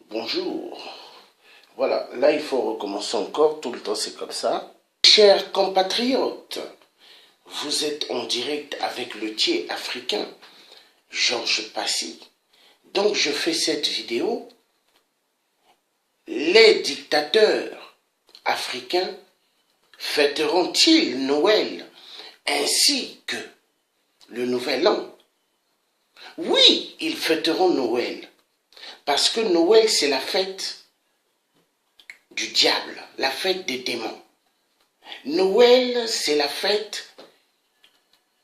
Bonjour. Voilà, là il faut recommencer encore, tout le temps c'est comme ça. Chers compatriotes, vous êtes en direct avec le Thier africain, Georges Passy. Donc je fais cette vidéo. Les dictateurs africains fêteront-ils Noël ainsi que le Nouvel An? Oui, ils fêteront Noël. Parce que Noël, c'est la fête du diable, la fête des démons. Noël, c'est la fête,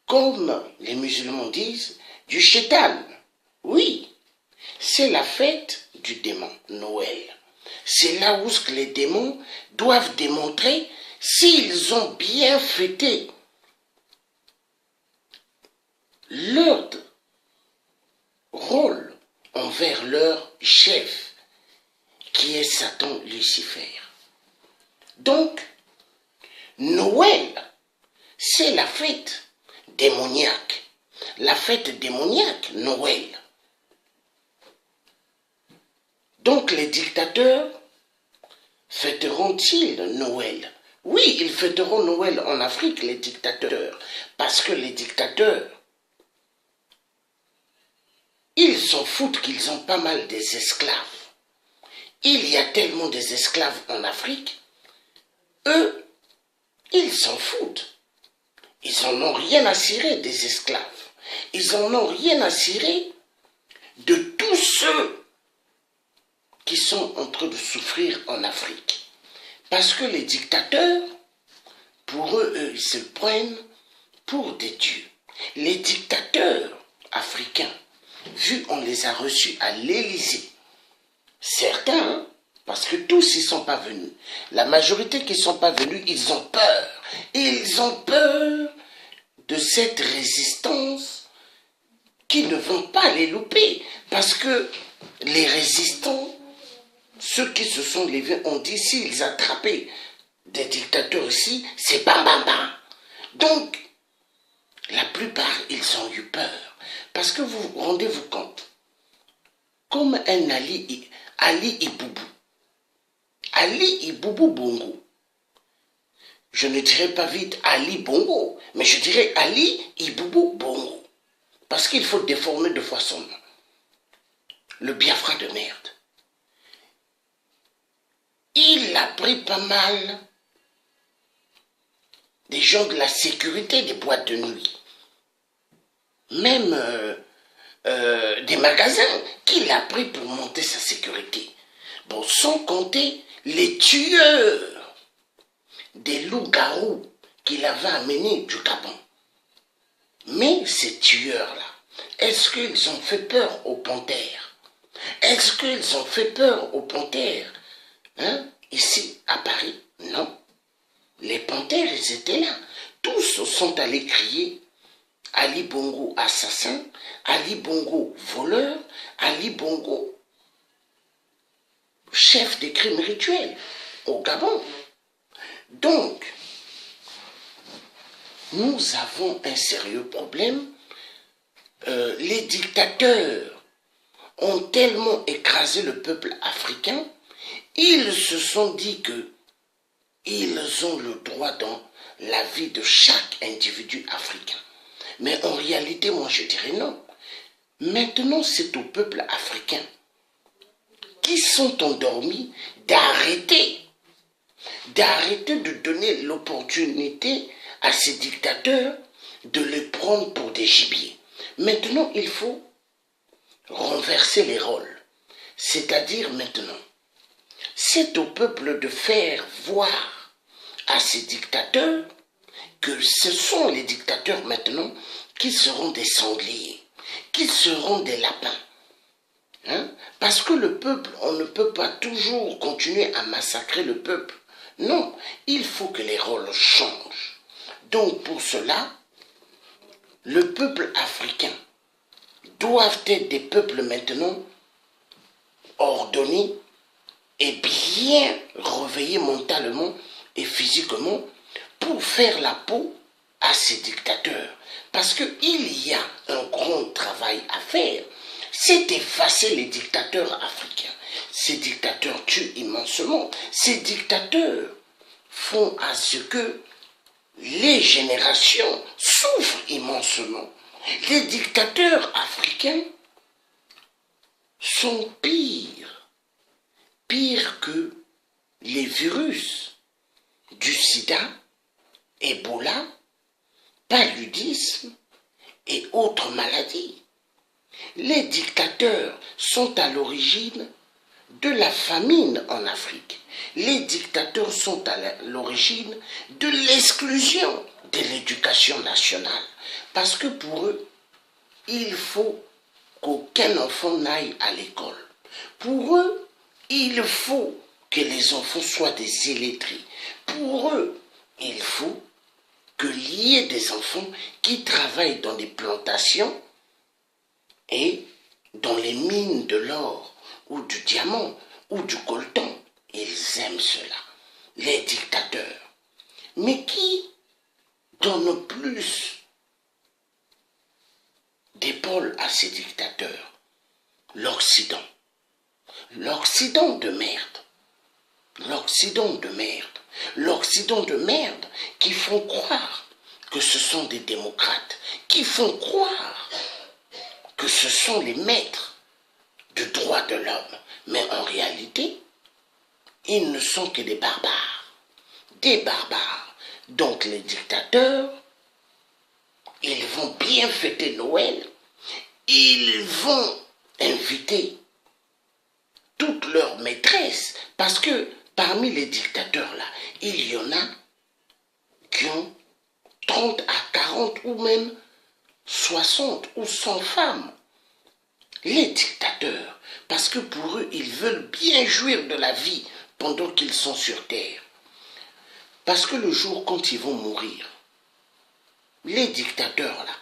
comme les musulmans disent, du shaitan. Oui, c'est la fête du démon, Noël. C'est là où les démons doivent démontrer s'ils ont bien fêté leur rôle envers leur chef, qui est Satan Lucifer. Donc, Noël, c'est la fête démoniaque. La fête démoniaque, Noël. Donc, les dictateurs fêteront-ils Noël? Oui, ils fêteront Noël en Afrique, les dictateurs. Parce que les dictateurs, ils s'en foutent qu'ils ont pas mal des esclaves. Il y a tellement des esclaves en Afrique. Eux, ils s'en foutent. Ils en ont rien à cirer des esclaves. Ils en ont rien à cirer de tous ceux qui sont en train de souffrir en Afrique. Parce que les dictateurs, pour eux, ils se prennent pour des dieux. Les dictateurs africains, vu on les a reçus à l'Élysée, certains, parce que tous ils ne sont pas venus, la majorité qui ne sont pas venus, ils ont peur. Ils ont peur de cette résistance qui ne vont pas les louper. Parce que les résistants, ceux qui se sont levés, ont dit s'ils attrapaient des dictateurs ici, c'est bam bam bam. Donc, la plupart, ils ont eu peur. Parce que vous rendez-vous compte, comme un Ali Iboubou, Ali Iboubou Bongo, je ne dirais pas vite Ali Bongo, mais je dirais Ali Iboubou Bongo. Parce qu'il faut déformer deux fois son nom. Le Biafra de merde. Il a pris pas mal des gens de la sécurité des boîtes de nuit. Même des magasins qu'il a pris pour monter sa sécurité. Bon, sans compter les tueurs des loups-garous qu'il avait amenés du Gabon. Mais ces tueurs-là, est-ce qu'ils ont fait peur aux panthères? Est-ce qu'ils ont fait peur aux panthères ici à Paris? Non. Les panthères, ils étaient là. Tous sont allés crier Ali Bongo assassin, Ali Bongo voleur, Ali Bongo chef des crimes rituels au Gabon. Donc, nous avons un sérieux problème. Les dictateurs ont tellement écrasé le peuple africain, ils se sont dit que ils ont le droit dans la vie de chaque individu africain. Mais en réalité, moi je dirais non. Maintenant, c'est au peuple africain qui sont endormis d'arrêter de donner l'opportunité à ces dictateurs de les prendre pour des gibiers. Maintenant, il faut renverser les rôles. C'est-à-dire maintenant, c'est au peuple de faire voir à ces dictateurs que ce sont les dictateurs maintenant qui seront des sangliers, qui seront des lapins. Parce que le peuple, on ne peut pas toujours continuer à massacrer le peuple. Non, il faut que les rôles changent. Donc pour cela, le peuple africain doivent être des peuples maintenant ordonnés et bien réveillés mentalement et physiquement pour faire la peau à ces dictateurs. Parce qu'il y a un grand travail à faire. C'est effacer les dictateurs africains. ces dictateurs tuent immensement. Ces dictateurs font à ce que les générations souffrent immensement. Les dictateurs africains sont pires que les virus du sida, Ebola, paludisme et autres maladies. Les dictateurs sont à l'origine de la famine en Afrique. Les dictateurs sont à l'origine de l'exclusion de l'éducation nationale. Parce que pour eux, il faut qu'aucun enfant n'aille à l'école. Pour eux, il faut que les enfants soient des illettrés. Pour eux, il faut qu'il y ait des enfants qui travaillent dans des plantations et dans les mines de l'or ou du diamant ou du coltan. Ils aiment cela, les dictateurs. Mais qui donne plus d'épaule à ces dictateurs? L'Occident. L'Occident de merde. L'Occident de merde. L'Occident de merde qui font croire que ce sont des démocrates, qui font croire que ce sont les maîtres du droit de l'homme. Mais en réalité, ils ne sont que des barbares. Des barbares. Donc les dictateurs, ils vont bien fêter Noël, ils vont inviter toutes leurs maîtresses, parce que parmi les dictateurs là, il y en a qui ont 30 à 40 ou même 60 ou 100 femmes. Les dictateurs, parce que pour eux, ils veulent bien jouir de la vie pendant qu'ils sont sur terre. Parce que le jour quand ils vont mourir, les dictateurs là,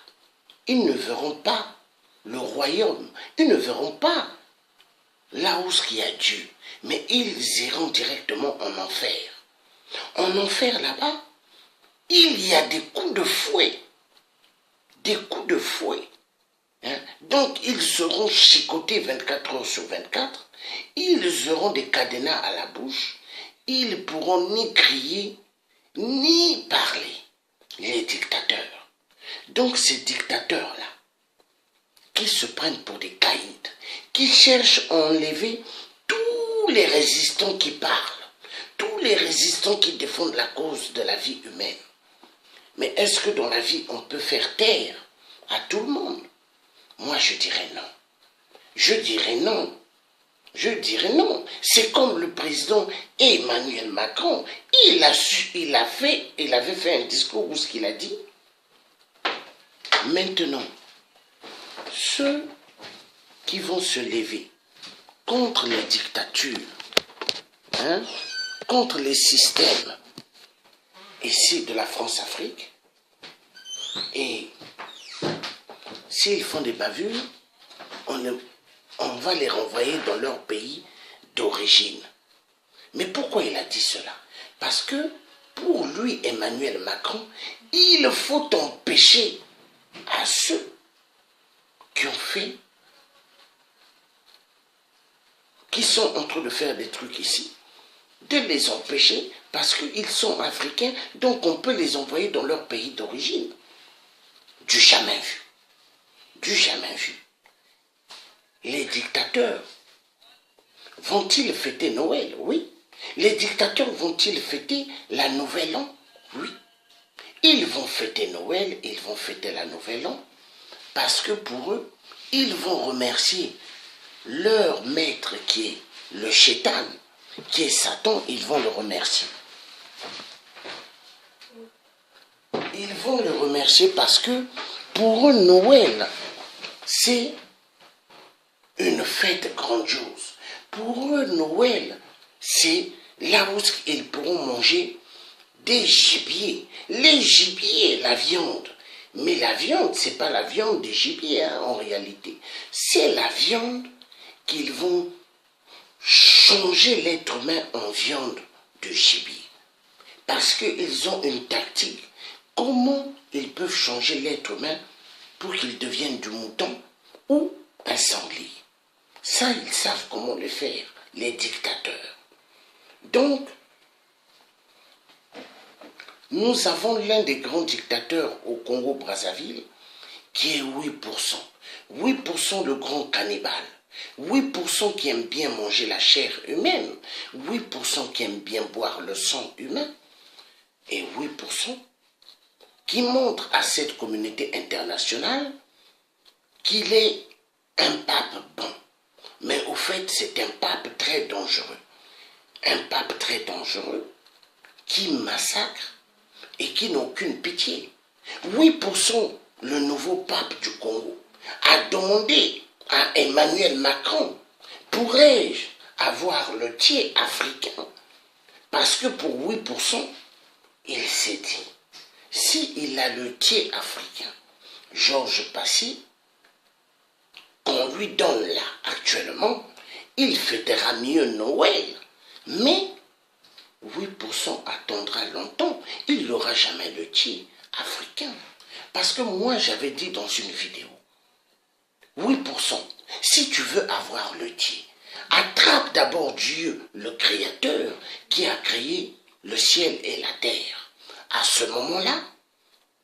ils ne verront pas le royaume, ils ne verront pas là où il y a Dieu, mais ils iront directement en enfer. En enfer là-bas, il y a des coups de fouet. Des coups de fouet. Hein? Donc ils seront chicotés 24 heures sur 24. Ils auront des cadenas à la bouche. Ils pourront ni crier, ni parler. Les dictateurs. Donc ces dictateurs-là, qui se prennent pour des caïds, qui cherchent à enlever tous les résistants qui parlent, tous les résistants qui défendent la cause de la vie humaine. Mais est-ce que dans la vie, on peut faire taire à tout le monde? Moi, je dirais non. Je dirais non. Je dirais non. C'est comme le président Emmanuel Macron. Il avait fait un discours où ce qu'il a dit. Maintenant, ceux qui vont se lever contre les dictatures, hein, contre les systèmes ici de la France-Afrique, et s'ils font des bavures, on va les renvoyer dans leur pays d'origine. Mais pourquoi il a dit cela? Parce que pour lui, Emmanuel Macron, il faut empêcher à ceux qui ont fait, qui sont en train de faire des trucs ici, de les empêcher parce qu'ils sont africains, donc on peut les envoyer dans leur pays d'origine. Du jamais vu. Du jamais vu. Les dictateurs vont-ils fêter Noël? Oui. Les dictateurs vont-ils fêter la Nouvelle An? Oui. Ils vont fêter Noël, ils vont fêter la Nouvelle An, parce que pour eux, ils vont remercier leur maître qui est le Chétan, qui est Satan, ils vont le remercier. Ils vont le remercier parce que pour eux, Noël, c'est une fête grandiose. Pour eux, Noël, c'est là où ils pourront manger des gibiers. Les gibiers, la viande. Mais la viande, ce n'est pas la viande des gibiers hein, en réalité. C'est la viande qu'ils vont changer l'être humain en viande de gibier. Parce qu'ils ont une tactique. Comment ils peuvent changer l'être humain pour qu'il devienne du mouton ou un sanglier? Ça, ils savent comment le faire, les dictateurs. Donc, nous avons l'un des grands dictateurs au Congo-Brazzaville qui est 8%. 8% de grands cannibales. 8% qui aiment bien manger la chair humaine. 8% qui aiment bien boire le sang humain. Et 8% qui montrent à cette communauté internationale qu'il est un pape bon. Mais au fait, c'est un pape très dangereux. Un pape très dangereux qui massacre et qui n'a aucune pitié. 8%, le nouveau pape du Congo, a demandé à Emmanuel Macron, pourrais-je avoir le tiers africain? Parce que pour 8%, il s'est dit, s'il a le tiers africain, Georges Passy, qu'on lui donne là actuellement, il fêtera mieux Noël. Mais 8% attendra longtemps, il n'aura jamais le tiers africain. Parce que moi, j'avais dit dans une vidéo, 8%, si tu veux avoir le tiers, attrape d'abord Dieu, le Créateur, qui a créé le ciel et la terre. À ce moment-là,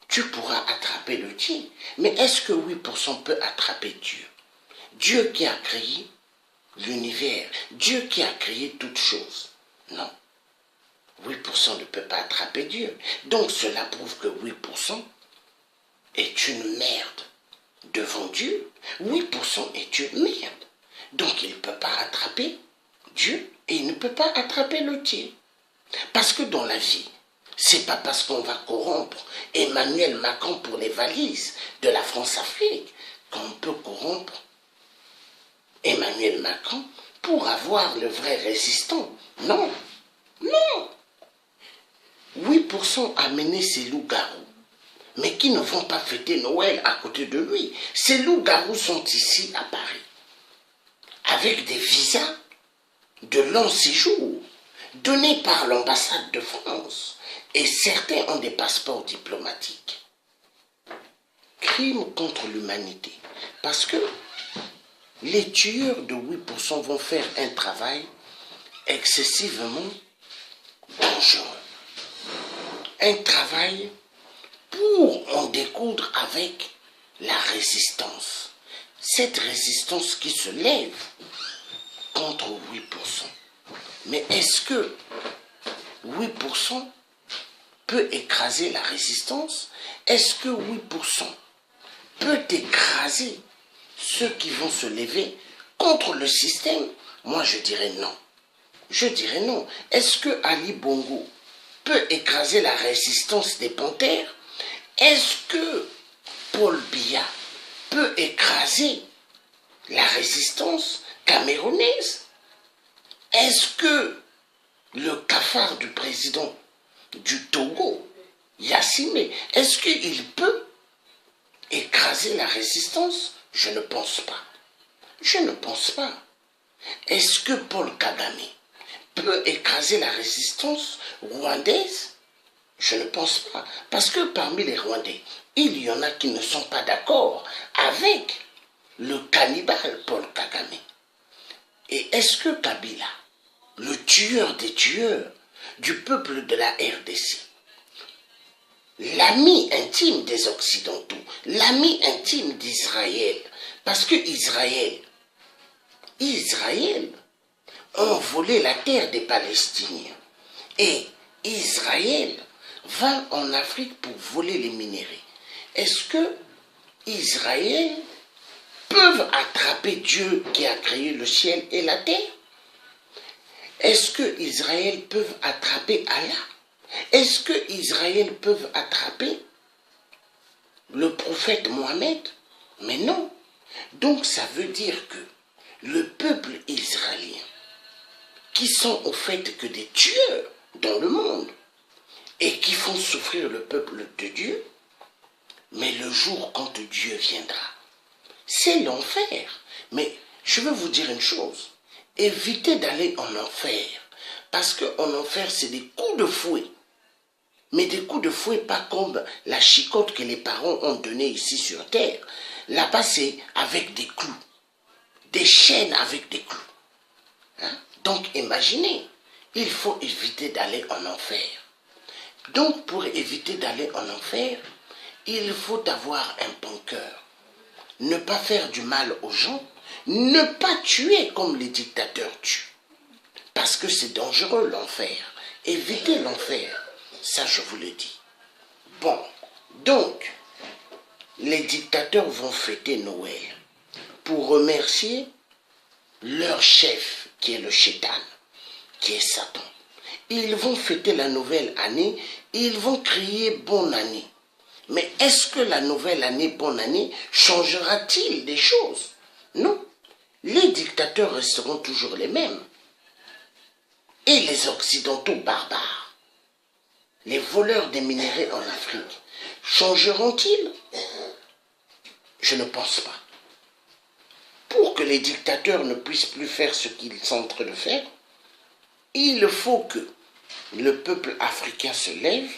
tu pourras attraper le tiers. Mais est-ce que 8% peut attraper Dieu? Dieu qui a créé l'univers, Dieu qui a créé toutes choses. Non. 8% ne peut pas attraper Dieu. Donc cela prouve que 8% est une merde devant Dieu. 8% est une merde. Donc il ne peut pas attraper Dieu et il ne peut pas attraper le tiers. Parce que dans la vie, c'est pas parce qu'on va corrompre Emmanuel Macron pour les valises de la France-Afrique qu'on peut corrompre Emmanuel Macron pour avoir le vrai résistant. Non, non. 8% a mené ces loups-garous, mais qui ne vont pas fêter Noël à côté de lui. Ces loups-garous sont ici à Paris, avec des visas de long séjour, donnés par l'ambassade de France, et certains ont des passeports diplomatiques. Crime contre l'humanité, parce que les tueurs de 8% vont faire un travail excessivement dangereux. Un travail pour en découdre avec la résistance. Cette résistance qui se lève contre 8%. Mais est-ce que 8% peut écraser la résistance? Est-ce que 8% peut écraser ceux qui vont se lever contre le système? Moi, je dirais non. Je dirais non. Est-ce que Ali Bongo peut écraser la résistance des Panthères? Est-ce que Paul Biya peut écraser la résistance camerounaise? Est-ce que le cafard du président du Togo, Yassimé, est-ce qu'il peut écraser la résistance? Je ne pense pas. Je ne pense pas. Est-ce que Paul Kagame peut écraser la résistance rwandaise? Je ne pense pas. Parce que parmi les Rwandais, il y en a qui ne sont pas d'accord avec le cannibale Paul Kagame. Et est-ce que Kabila, le tueur des tueurs du peuple de la RDC, l'ami intime des Occidentaux, l'ami intime d'Israël, parce que Israël ont volé la terre des Palestiniens. Et Israël va en Afrique pour voler les minéraux. Est-ce que Israël peut attraper Dieu qui a créé le ciel et la terre? Est-ce que Israël peut attraper Allah? Est-ce que Israël peut attraper le prophète Mohammed? Mais non. Donc ça veut dire que le peuple israélien, qui sont au fait que des tueurs dans le monde, et qui font souffrir le peuple de Dieu, mais le jour quand Dieu viendra, c'est l'enfer. Mais je veux vous dire une chose, évitez d'aller en enfer, parce qu'en enfer, c'est des coups de fouet. Mais des coups de fouet pas comme la chicotte que les parents ont donnée ici sur terre. Là-bas, c'est avec des clous, des chaînes avec des clous. Hein? Donc imaginez, il faut éviter d'aller en enfer. Donc pour éviter d'aller en enfer, il faut avoir un bon cœur. Ne pas faire du mal aux gens, ne pas tuer comme les dictateurs tuent. Parce que c'est dangereux l'enfer. Évitez l'enfer. Ça, je vous le dis. Bon, donc, les dictateurs vont fêter Noël pour remercier leur chef, qui est le Shaitan, qui est Satan. Ils vont fêter la nouvelle année, ils vont crier bonne année. Mais est-ce que la nouvelle année, bonne année, changera-t-il des choses? Non. Les dictateurs resteront toujours les mêmes. Et les Occidentaux barbares, les voleurs des minéraux en Afrique, changeront-ils? Je ne pense pas. Pour que les dictateurs ne puissent plus faire ce qu'ils sont en train de faire, il faut que le peuple africain se lève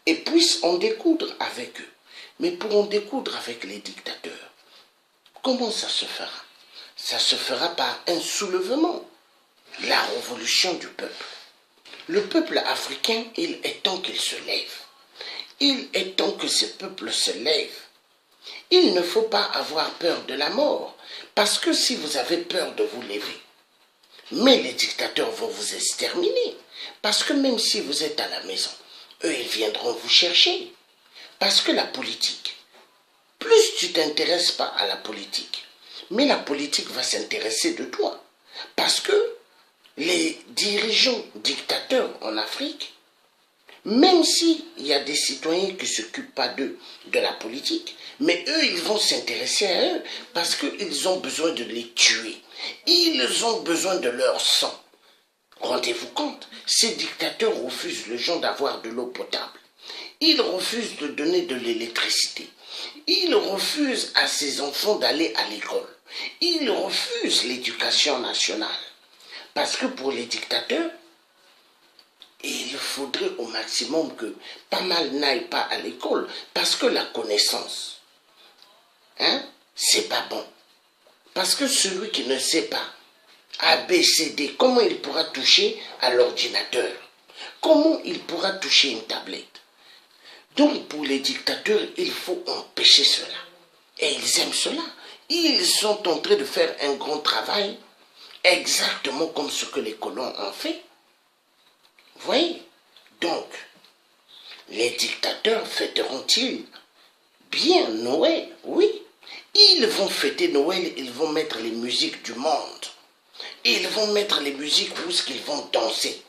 et puisse en découdre avec eux. Mais pour en découdre avec les dictateurs, comment ça se fera? Ça se fera par un soulèvement, la révolution du peuple. Le peuple africain, il est temps qu'il se lève. Il est temps que ce peuple se lève. Il ne faut pas avoir peur de la mort, parce que si vous avez peur de vous lever, mais les dictateurs vont vous exterminer, parce que même si vous êtes à la maison, eux, ils viendront vous chercher. Parce que la politique, plus tu t'intéresses pas à la politique, mais la politique va s'intéresser de toi. Parce que les dirigeants dictateurs en Afrique, même s'il y a des citoyens qui ne s'occupent pas d'eux, de la politique, mais eux, ils vont s'intéresser à eux parce qu'ils ont besoin de les tuer. Ils ont besoin de leur sang. Rendez-vous compte, ces dictateurs refusent les gens d'avoir de l'eau potable. Ils refusent de donner de l'électricité. Ils refusent à ces enfants d'aller à l'école. Ils refusent l'éducation nationale. Parce que pour les dictateurs, il faudrait au maximum que pas mal n'aillent pas à l'école. Parce que la connaissance, c'est pas bon. Parce que celui qui ne sait pas ABCD, comment il pourra toucher à l'ordinateur? Comment il pourra toucher une tablette? Donc pour les dictateurs, il faut empêcher cela. Et ils aiment cela. Ils sont en train de faire un grand travail, exactement comme ce que les colons ont fait. Vous voyez? Donc, les dictateurs fêteront-ils bien Noël? Oui. Ils vont fêter Noël, ils vont mettre les musiques du monde. Ils vont mettre les musiques où ils vont danser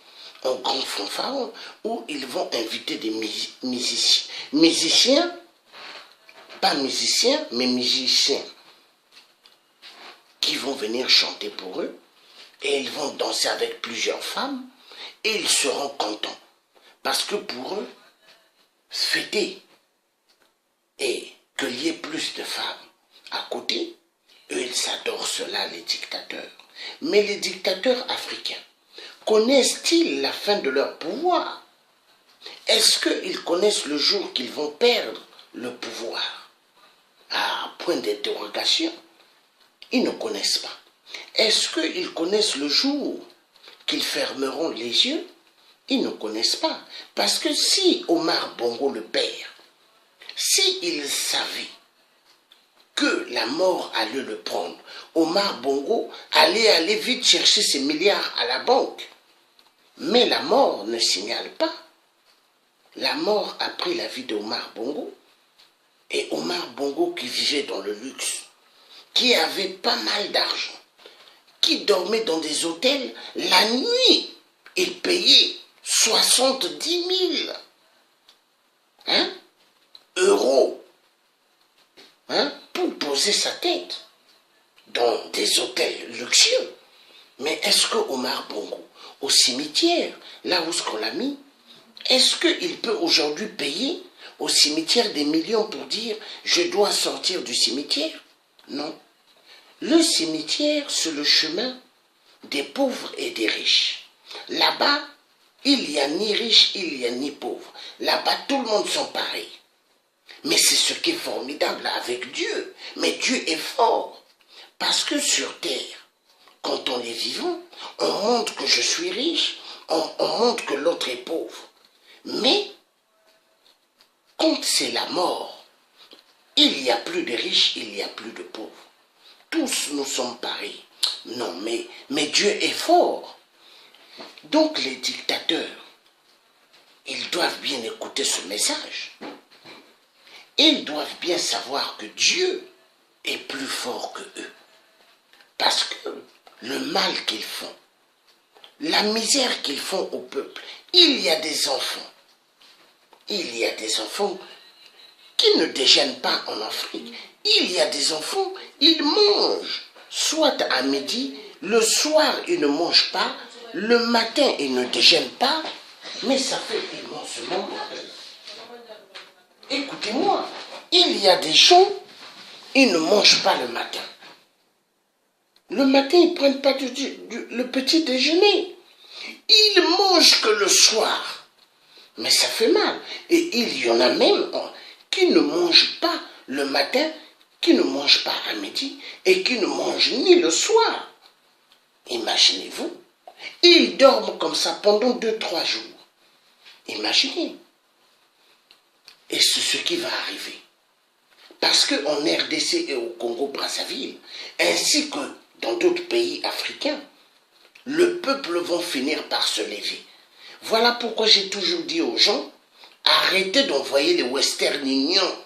en grand fanfaron, où ils vont inviter des musiciens, pas musiciens, mais musiciens, qui vont venir chanter pour eux, et ils vont danser avec plusieurs femmes, et ils seront contents. Parce que pour eux, fêter et qu'il y ait plus de femmes à côté, eux, ils adorent cela, les dictateurs. Mais les dictateurs africains, connaissent-ils la fin de leur pouvoir? Est-ce qu'ils connaissent le jour qu'ils vont perdre le pouvoir? Ah, point d'interrogation. Ils ne connaissent pas. Est-ce qu'ils connaissent le jour qu'ils fermeront les yeux? Ils ne connaissent pas. Parce que si Omar Bongo le père, s'il savait que la mort allait le prendre, Omar Bongo allait aller vite chercher ses milliards à la banque. Mais la mort ne signale pas. La mort a pris la vie d'Omar Bongo. Et Omar Bongo qui vivait dans le luxe, qui avait pas mal d'argent, qui dormait dans des hôtels, la nuit, il payait 70 000 euros pour poser sa tête dans des hôtels luxueux. Mais est-ce que Omar Bongo, au cimetière, là où on l'a mis, est-ce qu'il peut aujourd'hui payer au cimetière des millions pour dire « je dois sortir du cimetière » Non. Le cimetière, c'est le chemin des pauvres et des riches. Là-bas, il n'y a ni riches, il n'y a ni pauvres. Là-bas, tout le monde sont pareils. Mais c'est ce qui est formidable avec Dieu. Mais Dieu est fort. Parce que sur terre, quand on est vivant, on montre que je suis riche, on montre que l'autre est pauvre. Mais, quand c'est la mort, il n'y a plus de riches, il n'y a plus de pauvres. Tous nous sommes pareils. Non, mais Dieu est fort. Donc les dictateurs, ils doivent bien écouter ce message. Ils doivent bien savoir que Dieu est plus fort que eux. Parce que le mal qu'ils font, la misère qu'ils font au peuple, il y a des enfants. Il y a des enfants qui ne déjeunent pas en Afrique. Il y a des enfants, ils mangent, soit à midi, le soir ils ne mangent pas, le matin ils ne déjeunent pas, mais ça fait immensément mal. Écoutez-moi, il y a des gens, ils ne mangent pas le matin. Le matin, ils ne prennent pas le petit déjeuner. Ils mangent que le soir. Mais ça fait mal. Et il y en a même qui ne mangent pas le matin, qui ne mangent pas à midi et qui ne mangent ni le soir. Imaginez-vous. Ils dorment comme ça pendant 2-3 jours. Imaginez. Et c'est ce qui va arriver. Parce qu'en RDC et au Congo-Brazzaville, ainsi que dans d'autres pays africains, le peuple va finir par se lever. Voilà pourquoi j'ai toujours dit aux gens, arrêtez d'envoyer les Western Union,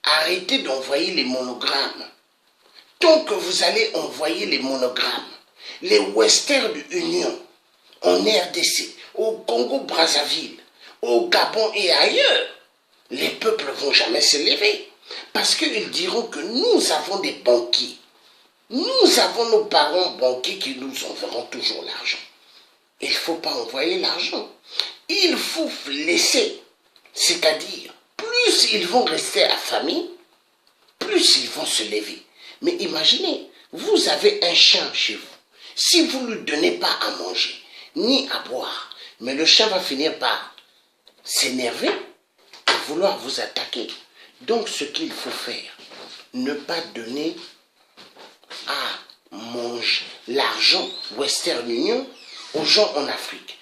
arrêtez d'envoyer les monogrammes. Tant que vous allez envoyer les monogrammes, les Western Union, en RDC, au Congo-Brazzaville, au Gabon et ailleurs, les peuples ne vont jamais se lever. Parce qu'ils diront que nous avons des banquiers. Nous avons nos parents banquiers qui nous enverront toujours l'argent. Il ne faut pas envoyer l'argent. Il faut laisser. C'est-à-dire, plus ils vont rester affamés, plus ils vont se lever. Mais imaginez, vous avez un chien chez vous. Si vous ne lui donnez pas à manger, ni à boire, mais le chien va finir par s'énerver et vouloir vous attaquer. Donc ce qu'il faut faire, ne pas donner à manger l'argent Western Union aux gens en Afrique.